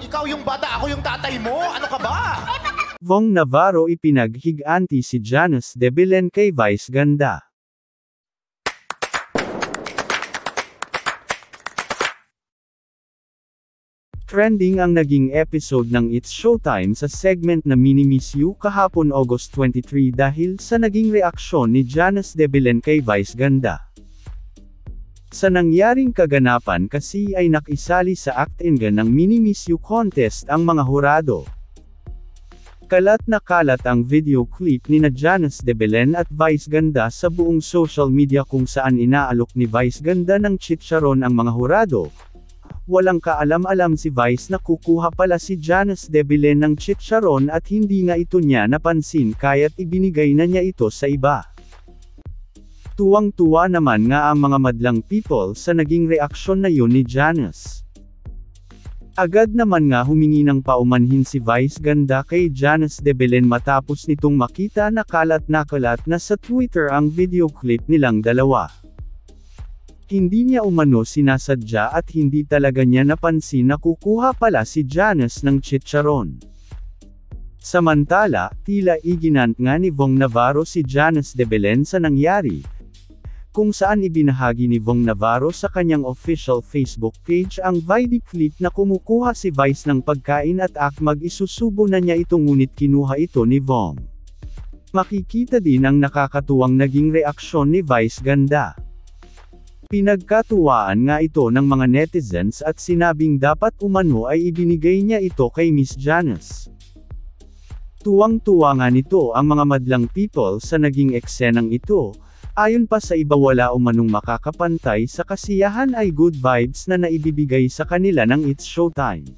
Ikaw yung bata, ako yung tatay mo. Ano ka ba? Vong Navarro ipinaghiganti si Janice de Belen kay Vice Ganda. Trending ang naging episode ng It's Showtime sa segment na Mini-Miss You kahapon August 23 dahil sa naging reaksyon ni Janice de Belen kay Vice Ganda. Sa nangyaring kaganapan kasi ay nakisali sa Act and Gan ng Mini-Miss You contest ang mga hurado. Kalat na kalat ang video clip ni Janice de Belen at Vice Ganda sa buong social media kung saan inaalok ni Vice Ganda ng chicharon ang mga hurado. Walang kaalam-alam si Vice na kukuha pala si Janice de Belen ng chicharon at hindi nga ito niya napansin kaya't ibinigay na niya ito sa iba. Tuwang-tuwa naman nga ang mga madlang people sa naging reaksyon na yun ni Janice. Agad naman nga humingi ng paumanhin si Vice Ganda kay Janice de Belen matapos nitong makita na kalat na sa Twitter ang video clip nilang dalawa. Hindi niya umano sinasadya at hindi talaga niya napansin na kukuha pala si Janice ng chicharon. Samantala, tila iginant nga ni Vong Navarro si Janice de Belen sa nangyari, kung saan ibinahagi ni Vong Navarro sa kanyang official Facebook page ang video clip na kumukuha si Vice ng pagkain at akmag isusubo na niya ito ngunit kinuha ito ni Vong. Makikita din ang nakakatuwang naging reaksyon ni Vice Ganda. Pinagkatuwaan nga ito ng mga netizens at sinabing dapat umano ay ibinigay niya ito kay Miss Janice. Tuwang-tuwa nga nito ang mga madlang people sa naging eksenang ito, ayon pa sa iba wala umanong makakapantay sa kasiyahan ay good vibes na naibibigay sa kanila ng It's Showtime.